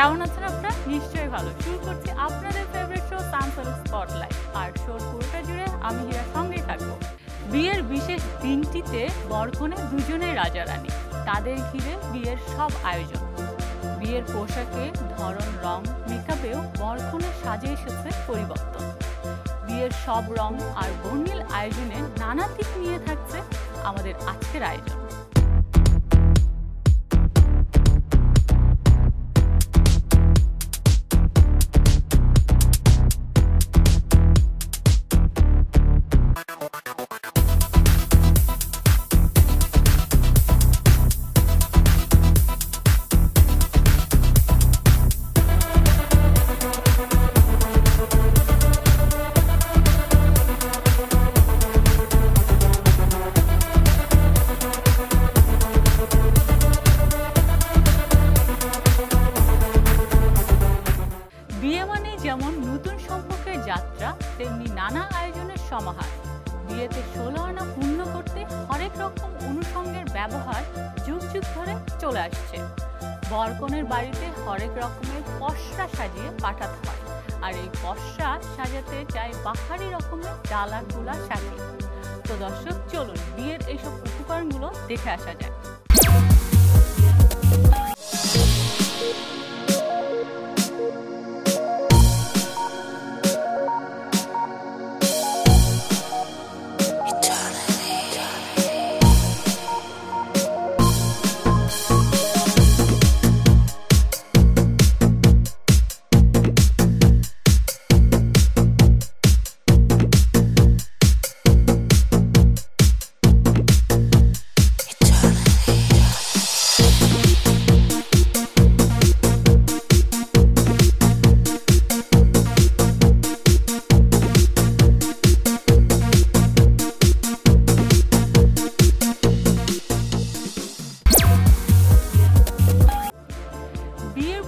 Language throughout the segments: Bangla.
কেমন আছেন আপনারা? নিশ্চয়ই ভালো। শুরু করছি আপনাদের ফেভারিট শো সানসেলুক স্পটলাইট। আর শোর পুরোটা জুড়ে আমি হীরার সঙ্গেই থাকবো। বিয়ের বিশেষ দিনটিতে বরকনে দুজনেই রাজা রানী। তাদের ঘিরে বিয়ের সব আয়োজন। বিয়ের পোশাকে ধরন, রং, মেকআপেও বরকনের সাজে এসেছে পরিবর্তন। বিয়ের সব রং আর বর্ণিল আয়োজনে নানা দিক নিয়ে থাকছে আমাদের আজকের আয়োজন। যেমন নতুন সম্পর্কের যাত্রা, তেমনি নানা আয়োজনের সমাহার। বিয়েতে 16 আনা পূর্ণ করতে হরেক রকম অনুষঙ্গের ব্যবহার যুগ যুগ ধরে চলে আসছে। বরকনের বাড়িতে হরেক রকমের পসরা সাজিয়ে পাঠাতে হয়, আর এই পসরা সাজাতে চাই বাহারি রকমের ডালা গুলা সাজিয়ে। তো দর্শক, চলুন বিয়ের এইসব উপকরণগুলো দেখে আসা যায়।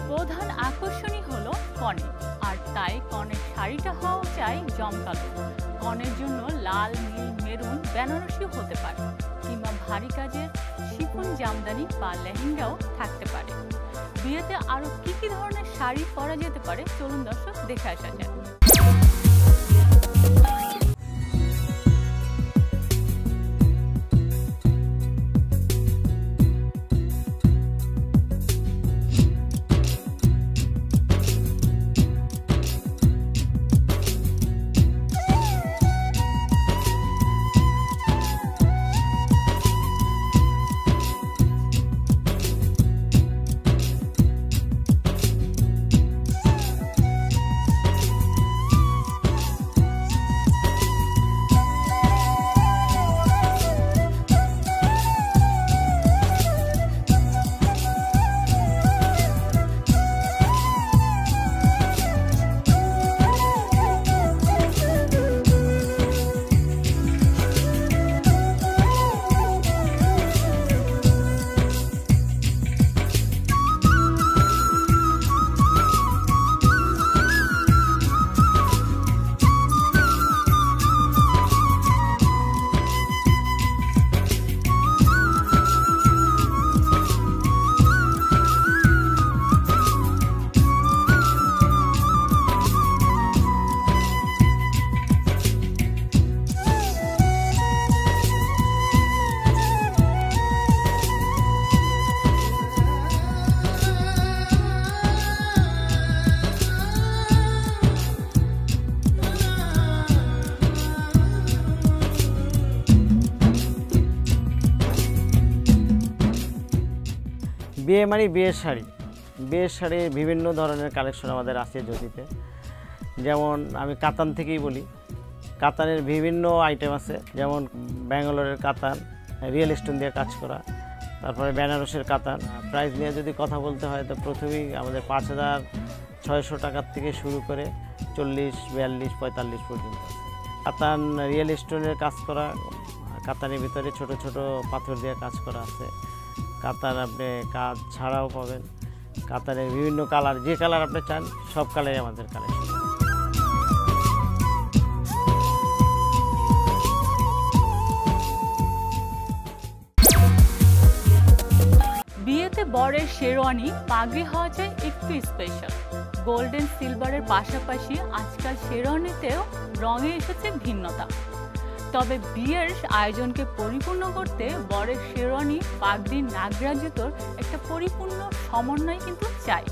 প্রধান আকর্ষণই হলো কনে, আর তাই কনের শাড়িটা হওয়া চাই জমকালো। কনের জন্য লাল, নীল, মেরুন, বেনারসিও হতে পারে, কিংবা ভারী কাজের শিফন জামদানি বা লেহেঙ্গাও থাকতে পারে। বিয়েতে আরো কি কি ধরনের শাড়ি পরা যেতে পারে, চলুন দর্শক দেখে আসা যায়। বিয়ে মানে বিয়ের শাড়ি। বিয়ের শাড়ির বিভিন্ন ধরনের কালেকশন আমাদের আছে জ্যোতিতে। যেমন আমি কাতান থেকেই বলি, কাতানের বিভিন্ন আইটেম আছে, যেমন ব্যাঙ্গালোরের কাতান, রিয়েল স্টোন দিয়ে কাজ করা, তারপরে বেনারসের কাতান। প্রাইস নিয়ে যদি কথা বলতে হয় তো প্রথমেই আমাদের 5,600 টাকার থেকে শুরু করে 40, 42, 45 পর্যন্ত। কাতান রিয়েল স্টোনের কাজ করা, কাতানের ভিতরে ছোট ছোট পাথর দিয়ে কাজ করা আছে। কাতান আপনি কাজ ছাড়াও পাবেন। কাতানের বিভিন্ন কালার, যে কালার আপনি চান সব কালারই আমাদের কালেকশন। বিয়েতে বিয়েতে বরের শেরওয়ানি পাগড়ি হওয়া যায় একটু স্পেশাল। গোল্ডেন সিলভারের পাশাপাশি আজকাল শেরওয়ানিতেও রঙে এসেছে ভিন্নতা। তবে বিয়ের আয়োজনকে পরিপূর্ণ করতে বরের শেরওয়ানি, পাগড়ি, নাগরা জুতোর একটা পরিপূর্ণ সমন্বয় কিন্তু চাই।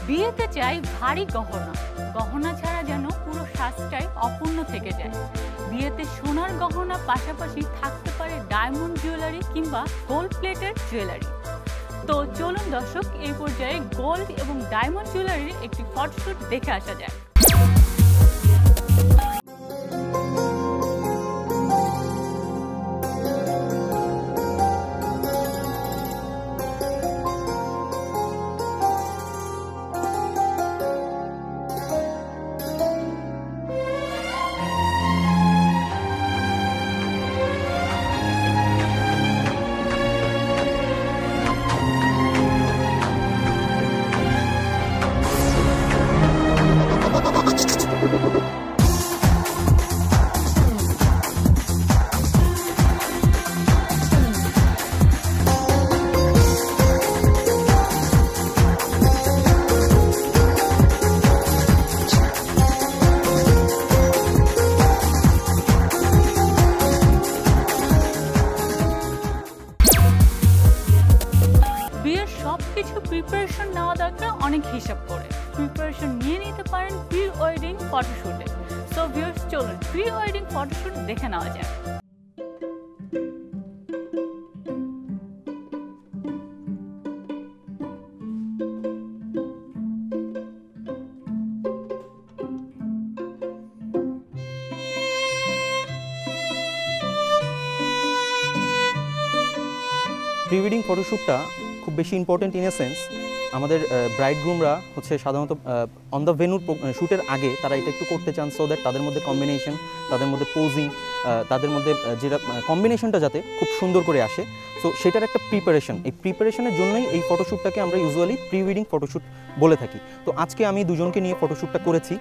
বিয়েতে চাই ভারী গহনা, গহনা ছাড়া যেন পুরো সাজটাই অপূর্ণ থেকে যায়। বিয়েতে সোনার গহনা পাশাপাশি থাকতে পারে ডায়মন্ড জুয়েলারি কিংবা গোল্ড প্লেটেড জুয়েলারি। তো চলুন দর্শক, এই পর্যায়ে গোল্ড এবং ডায়মন্ড জুয়েলারির একটি ফটোশুট দেখে আসা যায়। সবকিছু প্রিপারেশন নেওয়া দরকার অনেক হিসাব করে। প্রিপারেশন নিয়ে নিতে পারেন প্রি ওয়েডিং ফটোশুটে। সো ভিউয়ার্স, চলুন প্রি ওয়েডিং ফটোশুট দেখে নেওয়া যায়। প্রি ওয়েডিং ফটোশ্যুটটা খুব বেশি ইম্পর্টেন্ট ইন এ সেন্স, আমাদের ব্রাইড গ্রুমরা হচ্ছে সাধারণত অন দ্য ভেন্যুর শ্যুটের আগে তারা এটা একটু করতে চান, সো দ্যাট তাদের মধ্যে কম্বিনেশন, তাদের মধ্যে পোজিং, তাদের মধ্যে যেটা কম্বিনেশনটা যাতে খুব সুন্দর করে আসে। সো সেটার একটা প্রিপারেশন, এই প্রিপারেশনের জন্যই এই ফটোশ্যুটটাকে আমরা ইউজুয়ালি প্রি ওয়েডিং ফটোশ্যুট বলে থাকি। তো আজকে আমি দুজনকে নিয়ে ফটোশ্যুটটা করেছি।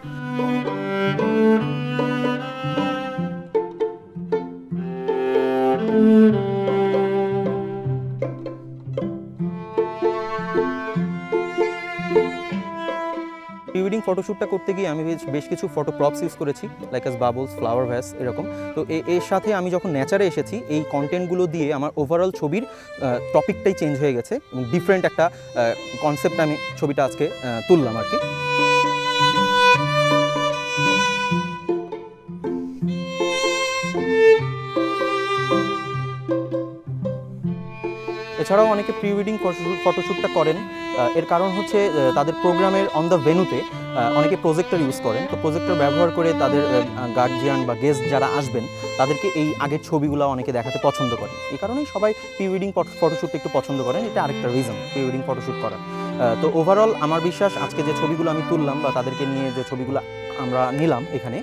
প্রি ওয়েডিং ফটোশ্যুটটা করতে গিয়ে আমি বেশ কিছু ফটো প্রপস ইউজ করেছি, লাইক আস বাবলস, ফ্লাওয়ার ভ্যাস এরকম। তো এর সাথে আমি যখন নেচারে এসেছি, এই কন্টেন্টগুলো দিয়ে আমার ওভারঅল ছবির টপিকটাই চেঞ্জ হয়ে গেছে এবং ডিফারেন্ট একটা কনসেপ্ট আমি ছবিটা আজকে তুললাম আর কি। এছাড়াও অনেকে প্রি ওয়েডিং ফটোশ্যুটটা করেন, এর কারণ হচ্ছে তাদের প্রোগ্রামের অন দ্য ভেন্যুতে অনেকে প্রজেক্টর ইউজ করেন। তো প্রজেক্টর ব্যবহার করে তাদের গার্জিয়ান বা গেস্ট যারা আসবেন তাদেরকে এই আগের ছবিগুলো অনেকে দেখাতে পছন্দ করেন। এই কারণেই সবাই প্রি ওয়েডিং ফটোশ্যুট একটু পছন্দ করেন, এটা আরেকটা রিজন প্রি ওয়েডিং ফটোশ্যুট করার। তো ওভারঅল আমার বিশ্বাস আজকে যে ছবিগুলো আমি তুললাম বা তাদেরকে নিয়ে যে ছবিগুলো আমরা নিলাম এখানে,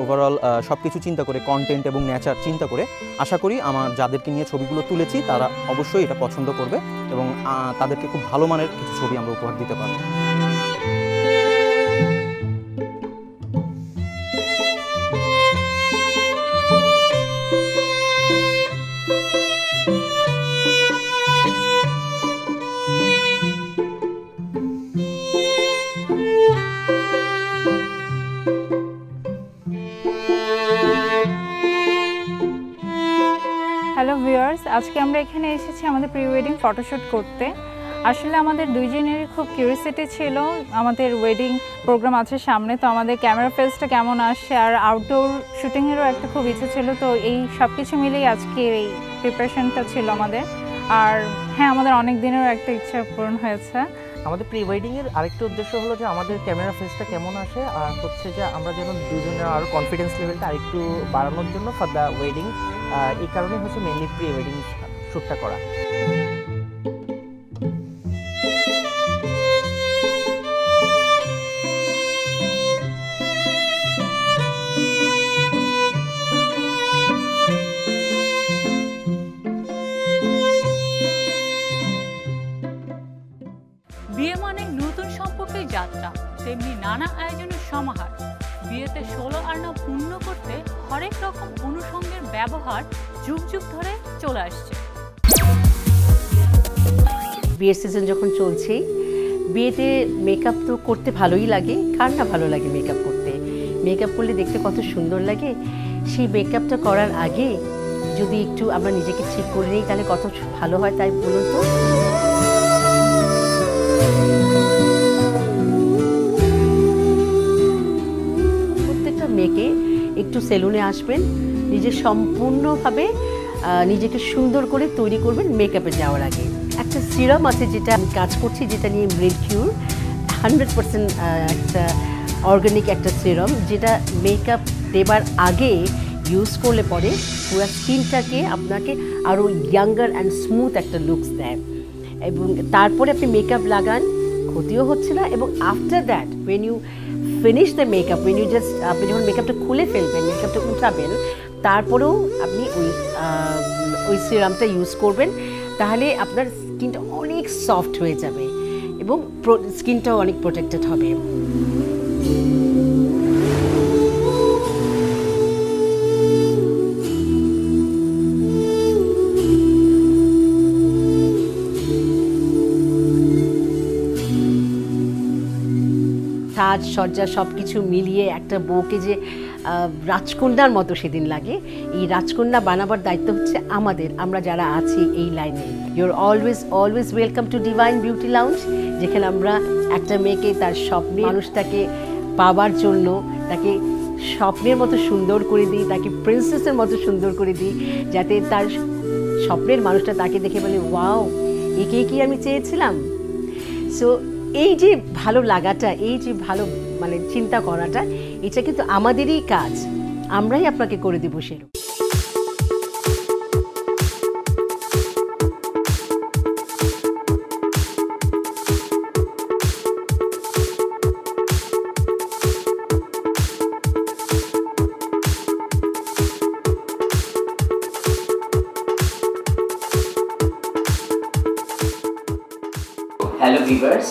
ওভারঅল সব কিছু চিন্তা করে, কন্টেন্ট এবং নেচার চিন্তা করে আশা করি আমার যাদেরকে নিয়ে ছবিগুলো তুলেছি তারা অবশ্যই এটা পছন্দ করবে এবং তাদেরকে খুব ভালো মানের কিছু ছবি আমরা উপহার দিতে পারবো। হ্যালো ভিউয়ার্স, আজকে আমরা এখানে এসেছি আমাদের প্রি ওয়েডিং ফটোশ্যুট করতে। আসলে আমাদের দুইজনেরই খুব কিউরিওসিটি ছিল, আমাদের ওয়েডিং প্রোগ্রাম আছে সামনে, তো আমাদের ক্যামেরা ফেসটা কেমন আসে আর আউটডোর শুটিংয়েরও একটা খুব ইচ্ছে ছিল। তো এই সব কিছু মিলেই আজকে এই প্রিপারেশনটা ছিল আমাদের। আর হ্যাঁ, আমাদের অনেক দিনেরও একটা ইচ্ছা পূরণ হয়েছে। আমাদের প্রি ওয়েডিংয়ের আরেকটা উদ্দেশ্য হলো যে আমাদের ক্যামেরা ফেসটা কেমন আসে আর হচ্ছে যে আমরা যেন দুজনের আরও কনফিডেন্স লেভেলটা আরেকটু বাড়ানোর জন্য ফর দ্য ওয়েডিং, এই কারণে হচ্ছে মেনলি প্রি ওয়েডিং শ্যুটটা করা। বিয়ে মানে নতুন সম্পর্কের যাত্রা, তেমনি নানা আয়োজনের সমাহার। বিয়েতে 16 আনা পূর্ণ করতে হরেক রকম অনুষঙ্গের ব্যবহার যুগ যুগ ধরে চলে আসছে। বিয়ের সিজন যখন চলছে, বিয়েতে মেকআপ তো করতে ভালোই লাগে, কার না ভালো লাগে মেকআপ করতে। মেকআপ করলে দেখতে কত সুন্দর লাগে। সেই মেকআপটা করার আগে যদি একটু আমরা নিজেকে ঠিক করে নিই তাহলে কত ভালো হয়, তাই বলুন তো। প্রত্যেকটা মেয়েকে একটু সেলুনে আসবেন, নিজে সম্পূর্ণভাবে নিজেকে সুন্দর করে তৈরি করবেন মেকআপে যাওয়ার আগে। একটা সিরাম আছে যেটা আমি কাজ করছি, যেটা নিয়ে রেডকিউর 100% একটা অর্গানিক একটা সিরাম, যেটা মেকআপ দেবার আগে ইউজ করলে পরে পুরো স্কিনটাকে আপনাকে আরও ইয়াঙ্গার অ্যান্ড স্মুথ একটা লুকস দেয়। এবং তারপরে আপনি মেকআপ লাগান, ক্ষতিও হচ্ছে না। এবং after that when you finish the makeup, আপনি যখন মেকআপটা খুলে ফেলবেন, মেকআপটা উঠাবেন, তারপরেও আপনি ওই সিরামটা ইউজ করবেন, তাহলে আপনার স্কিনটা অনেক সফট হয়ে যাবে এবং স্কিনটাও অনেক প্রোটেক্টেড হবে। সাজসজ্জা সব কিছু মিলিয়ে একটা বউকে যে রাজকন্যার মতো সেদিন লাগে, এই রাজকন্যা বানাবার দায়িত্ব হচ্ছে আমাদের, আমরা যারা আছি এই লাইনে। Your always welcome to divine beauty lounge, যেখানে আমরা একটা মেয়েকে তার স্বপ্নের মানুষটাকে পাওয়ার জন্য তাকে স্বপ্নের মতো সুন্দর করে দিই, তাকে প্রিন্সেসের মতো সুন্দর করে দিই, যাতে তার স্বপ্নের মানুষটা তাকে দেখে বলে ওয়াও, একেই কি আমি চেয়েছিলাম। সো এই যে ভালো লাগাটা, এই যে ভালো মানে চিন্তা করাটা, এটা কিন্তু আমাদেরই কাজ, আমরাই আপনাকে করে দেবো সেরকম। হ্যালো ভিউয়ার্স,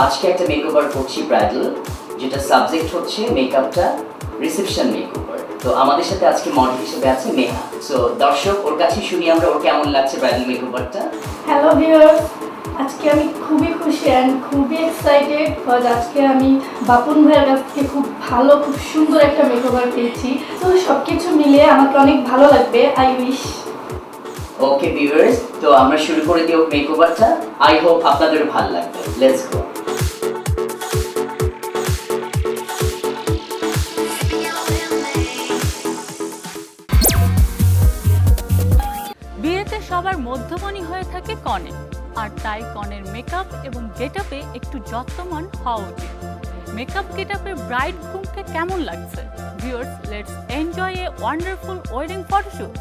আজকে একটা মেকওভার করছি ব্রাইডাল, যেটা সাবজেক্ট হচ্ছে মেকআপটা রিসেপশন মেকওভার। তো আমাদের সাথে আজকে মডেল হিসেবে আছে মেহা। সো দর্শক ওর কাছে শুনি আমরা ওর কেমন লাগছে ব্রাইডাল মেকওভারটা। হ্যালো ভিউয়ার্স, আজকে আমি খুবই খুশি অ্যান্ড খুবই এক্সাইটেড, বিকজ আজকে আমি বাপন ভাইয়ের কাছ থেকে খুব সুন্দর একটা মেকওভার পেয়েছি। তো সব কিছু মিলিয়ে আমাকে অনেক ভালো লাগবে, আই উইশ। ওকে ভিউয়ার্স, তো আমরা শুরু করে দিই মেকওভারটা। আই হোপ আপনাদের ভালো লাগবে। Let's go. বিয়েতে সবার মধ্যমণি হয়ে থাকে কন্যা। কনে, আর তাই কনের মেকআপ এবং গেটআপে একটু যত্নবান হওয়া উচিত। মেকআপ গেটআপে ব্রাইড গ্রুমকে কেমন লাগছে? Viewers, let's enjoy a wonderful wedding photoshoot.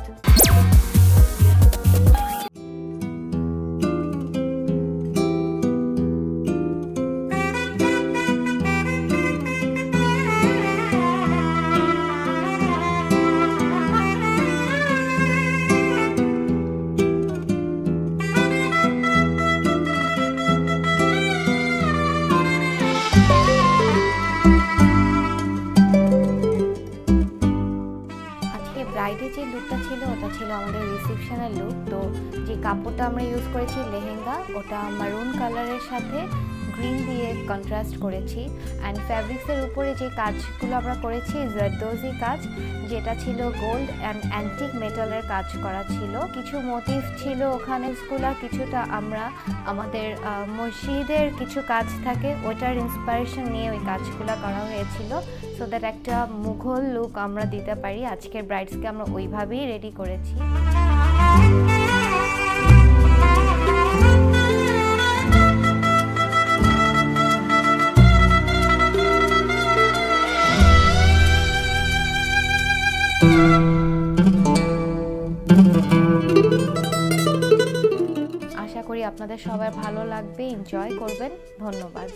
ব্রাইডের যে লুকটা ছিল ওটা ছিল আমাদের রিসেপশনের লুক। তো যে কাপড়টা আমরা ইউজ করেছি লেহেঙ্গা, ওটা মারুন কালারের সাথে গ্রিন দিয়ে কন্ট্রাস্ট করেছি। অ্যান্ড ফ্যাব্রিক্সের উপরে যে কাজগুলো আমরা করেছি জারদোজি কাজ, যেটা ছিল গোল্ড অ্যান্ড অ্যান্টিক মেটালের কাজ করা ছিল। কিছু মোটিভ ছিল ওখানে স্কুলা, কিছুটা আমরা আমাদের মসজিদের কিছু কাজ থাকে ওটার ইন্সপিরেশন নিয়ে ওই কাজগুলো করা হয়েছিল, সো দ্যাট একটা মুঘল লুক আমরা দিতে পারি। আজকের ব্রাইডসকে আমরা ওইভাবেই রেডি করেছি। আশা করি আপনাদের সবার ভালো লাগবে, এনজয় করবেন। ধন্যবাদ।